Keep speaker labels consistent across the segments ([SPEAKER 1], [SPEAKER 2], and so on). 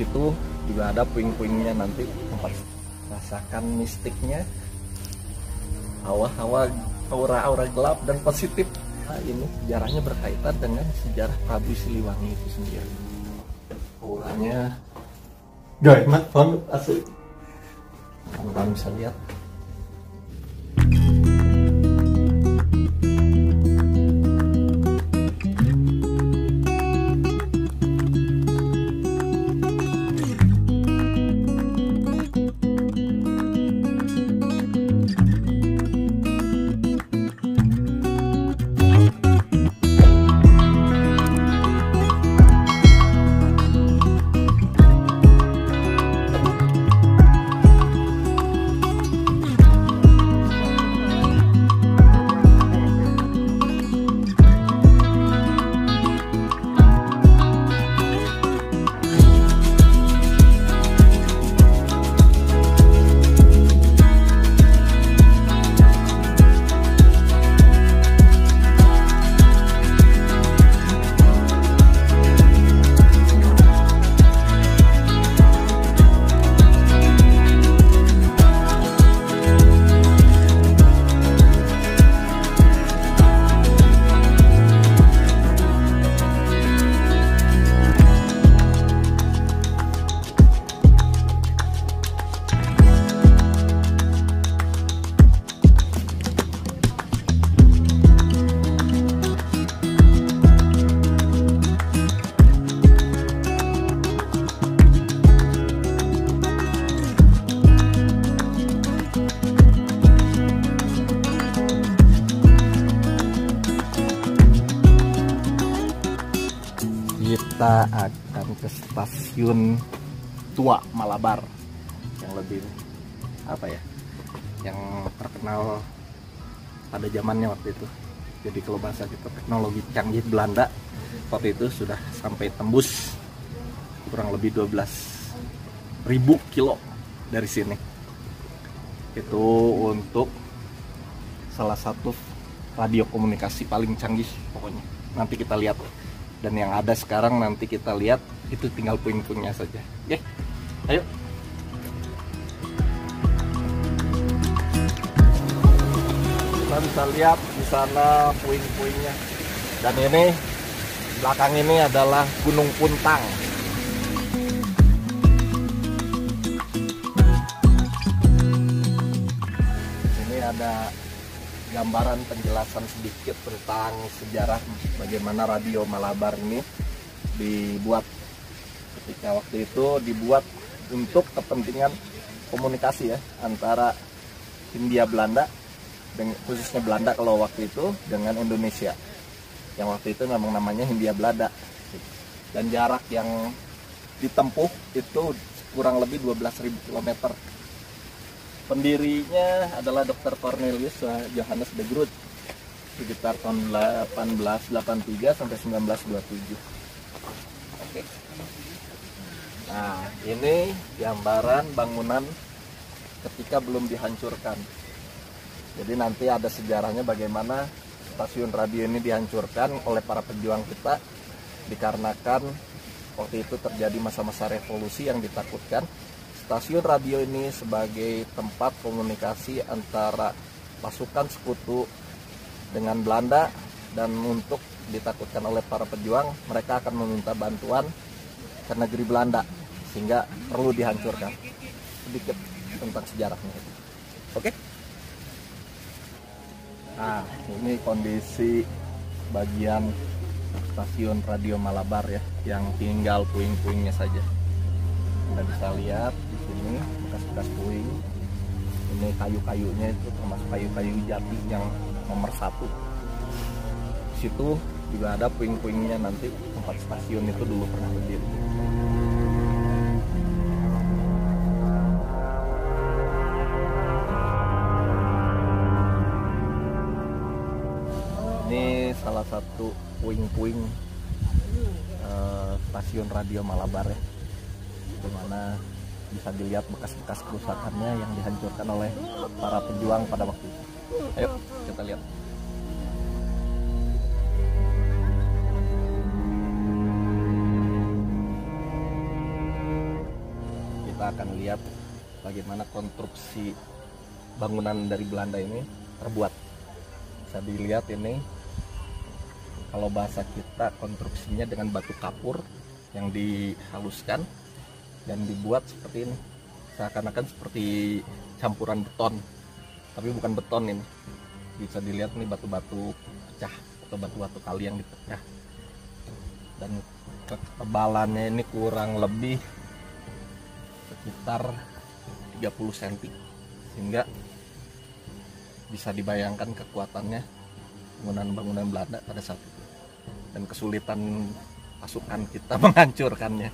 [SPEAKER 1] situ juga ada puing-puingnya, nanti tempat rasakan mistiknya, aura-aura gelap dan positif. Nah, ini sejarahnya berkaitan dengan sejarah Prabu Siliwangi itu sendiri. Auranya gimana banget asli. Kamu bisa lihat. Kita akan ke stasiun tua Malabar yang lebih yang terkenal pada zamannya waktu itu. Jadi kalau bahasa kita teknologi canggih Belanda waktu itu sudah sampai tembus kurang lebih 12.000 kilo dari sini. Itu untuk salah satu radio komunikasi paling canggih pokoknya. Nanti kita lihat. Dan yang ada sekarang nanti kita lihat itu tinggal puing-puingnya saja. Oke, ayo. Kita bisa lihat di sana puing-puingnya. Dan ini belakang ini adalah Gunung Puntang. Ini ada gambaran penjelasan sedikit tentang sejarah bagaimana radio Malabar ini dibuat. Ketika waktu itu dibuat untuk kepentingan komunikasi ya antara Hindia Belanda, khususnya Belanda kalau waktu itu, dengan Indonesia yang waktu itu memang namanya Hindia Belanda. Dan jarak yang ditempuh itu kurang lebih 12.000 km. Pendirinya adalah Dr. Cornelius Johannes de Groot sekitar tahun 1883 sampai 1927. Oke. Nah, ini gambaran bangunan ketika belum dihancurkan. Jadi nanti ada sejarahnya bagaimana stasiun radio ini dihancurkan oleh para pejuang kita dikarenakan waktu itu terjadi masa-masa revolusi yang ditakutkan. Stasiun radio ini sebagai tempat komunikasi antara pasukan sekutu dengan Belanda, dan untuk ditakutkan oleh para pejuang, mereka akan meminta bantuan ke negeri Belanda sehingga perlu dihancurkan. Sedikit tentang sejarahnya. Oke. Nah, ini kondisi bagian stasiun radio Malabar ya, yang tinggal puing-puingnya saja. Anda bisa lihat di sini bekas-bekas puing. Ini kayu-kayunya itu termasuk kayu-kayu jati yang nomor 1. Di situ juga ada puing-puingnya, nanti tempat stasiun itu dulu pernah berdiri. Ini salah satu puing-puing stasiun radio Malabar ya, dimana bisa dilihat bekas-bekas kerusakannya yang dihancurkan oleh para pejuang pada waktu itu. Ayo kita lihat. kita akan lihat bagaimana konstruksi bangunan dari Belanda ini terbuat. Bisa dilihat ini, kalau bahasa kita konstruksinya dengan batu kapur yang dihaluskan dan dibuat seperti ini, seakan-akan seperti campuran beton, tapi bukan beton ini. Bisa dilihat nih batu-batu pecah atau batu-batu kali yang dipecah, dan ketebalannya ini kurang lebih sekitar 30 cm, sehingga bisa dibayangkan kekuatannya bangunan-bangunan Belanda pada saat itu dan kesulitan pasukan kita menghancurkannya.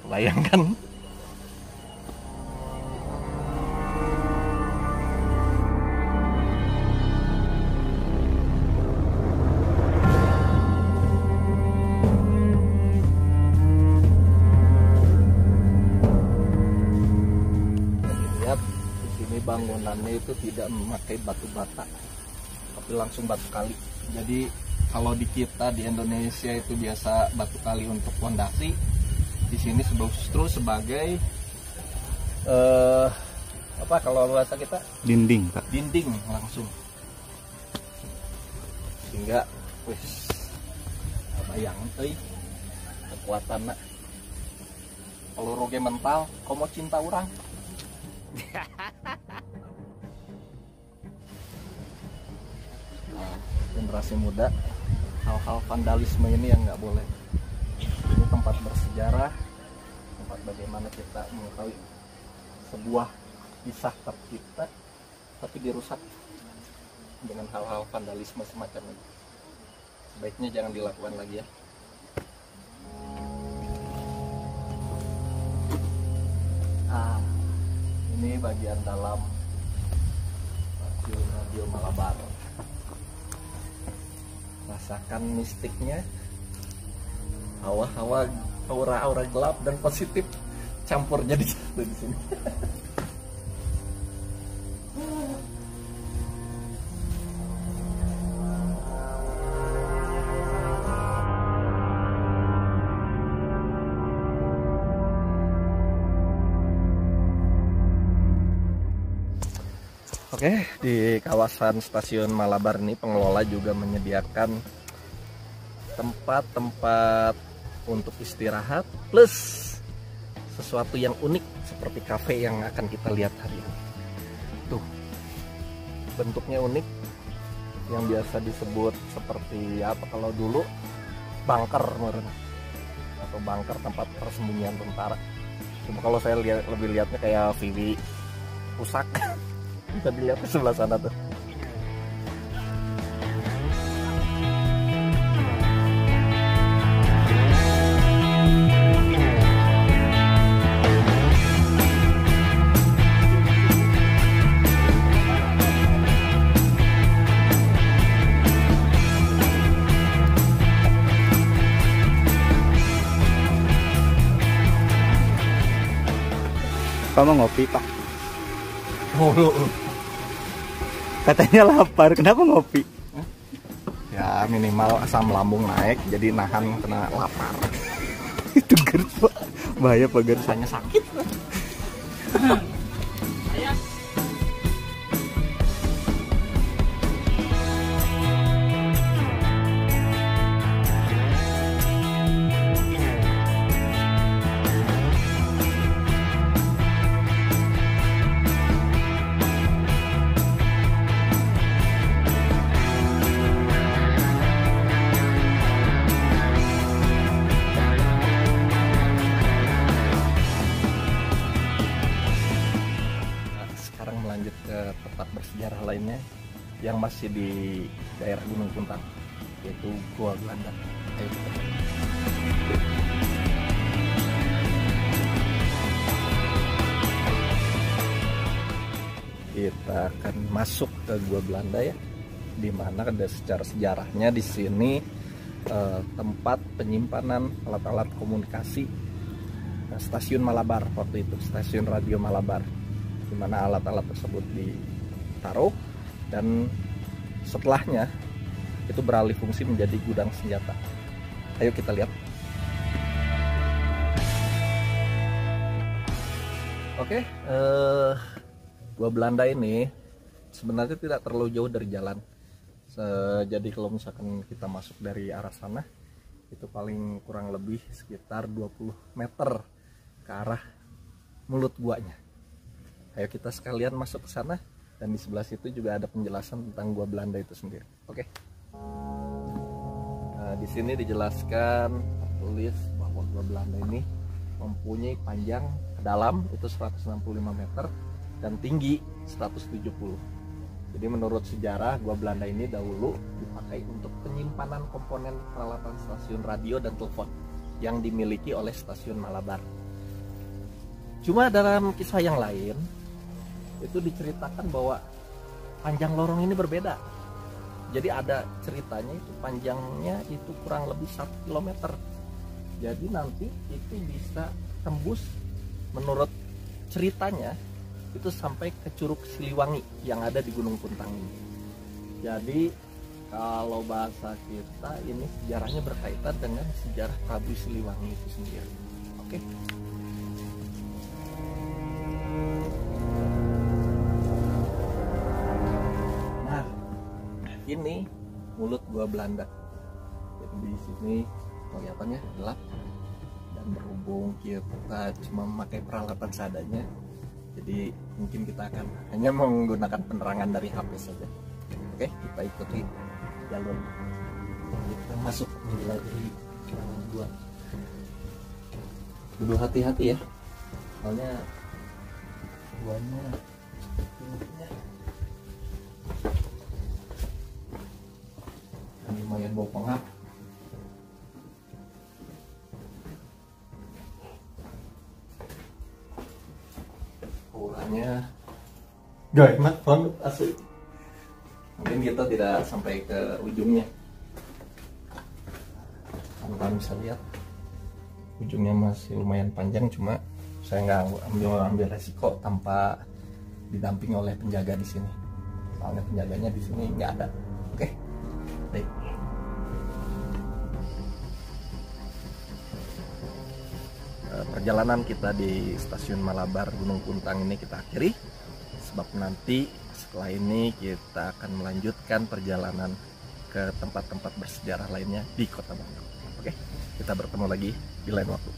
[SPEAKER 1] Bayangkan. Lihat di sini bangunannya itu tidak memakai batu bata, tapi langsung batu kali. Jadi kalau di kita di Indonesia itu biasa batu kali untuk fondasi, di sini justru sebagai apa kalau bahasa kita
[SPEAKER 2] dinding, Pak.
[SPEAKER 1] Dinding langsung. Sehingga wis bayang kekuatan kalau roge mental, komo cinta orang. Nah, generasi muda, hal-hal vandalisme ini yang nggak boleh. Ini tempat bersejarah, tempat bagaimana kita mengetahui sebuah kisah tercipta tapi dirusak dengan hal-hal vandalisme semacam ini. Sebaiknya jangan dilakukan lagi ya. Ini bagian dalam stasiun Radio Malabar. Rasakan mistiknya, hawa-hawa, aura-aura gelap dan positif campur jadi satu di sini. Oke, di kawasan stasiun Malabar ini pengelola juga menyediakan tempat-tempat untuk istirahat plus sesuatu yang unik seperti kafe yang akan kita lihat hari ini. Tuh, bentuknya unik, yang biasa disebut seperti apa kalau dulu bunker atau bunker tempat persembunyian tentara. Cuma kalau saya lebih lihatnya kayak Vivi rusak. Bisa dilihat ke sebelah sana tuh.
[SPEAKER 2] Kamu ngopi, Pak?
[SPEAKER 1] Oh,
[SPEAKER 2] katanya lapar, kenapa ngopi?
[SPEAKER 1] ya minimal asam lambung naik, jadi nahan kena lapar.
[SPEAKER 2] Itu GERD, Pak. Bahaya, Pak, GERD.
[SPEAKER 1] Rasanya sakit. Lanjut ke tempat bersejarah lainnya yang masih di daerah Gunung Puntang, yaitu Goa Belanda. Ayo kita lihat. Kita akan masuk ke Goa Belanda ya, di mana ada secara sejarahnya di sini tempat penyimpanan alat-alat komunikasi stasiun Malabar waktu itu, stasiun Radio Malabar, di mana alat-alat tersebut ditaruh dan setelahnya itu beralih fungsi menjadi gudang senjata. Ayo kita lihat. Oke, Gua Belanda ini sebenarnya tidak terlalu jauh dari jalan. Jadi kalau misalkan kita masuk dari arah sana, itu paling kurang lebih sekitar 20 meter ke arah mulut guanya. Ayo kita sekalian masuk ke sana, dan di sebelah situ juga ada penjelasan tentang Gua Belanda itu sendiri. Oke. Nah, di sini dijelaskan tulis bahwa Gua Belanda ini mempunyai panjang ke dalam itu 165 meter dan tinggi 170. Jadi menurut sejarah, Gua Belanda ini dahulu dipakai untuk penyimpanan komponen peralatan stasiun radio dan telepon yang dimiliki oleh stasiun Malabar. Cuma dalam kisah yang lain itu diceritakan bahwa panjang lorong ini berbeda. Jadi ada ceritanya itu panjangnya itu kurang lebih 1 km. Jadi nanti itu bisa tembus, menurut ceritanya itu sampai ke Curug Siliwangi yang ada di Gunung Puntang ini. Jadi kalau bahasa kita ini sejarahnya berkaitan dengan sejarah Prabu Siliwangi itu sendiri. Oke. Nah, ini mulut Gua Belanda. Jadi di sini kelihatannya gelap, dan berhubung kita cuma memakai peralatan seadanya, jadi mungkin kita akan hanya menggunakan penerangan dari HP saja. Oke, kita ikuti jalur, kita masuk melalui gua. Kudu hati-hati ya, soalnya guanya lumayan bau pengap. Gak enak banget asli. Mungkin kita tidak sampai ke ujungnya. Kalian bisa lihat ujungnya masih lumayan panjang, cuma saya nggak ambil resiko tanpa didampingi oleh penjaga di sini. Soalnya penjaganya di sini nggak ada. Oke, baik. Perjalanan kita di stasiun Malabar Gunung Puntang ini kita akhiri, sebab nanti setelah ini kita akan melanjutkan perjalanan ke tempat-tempat bersejarah lainnya di Kota Bandung. Oke, kita bertemu lagi di lain waktu.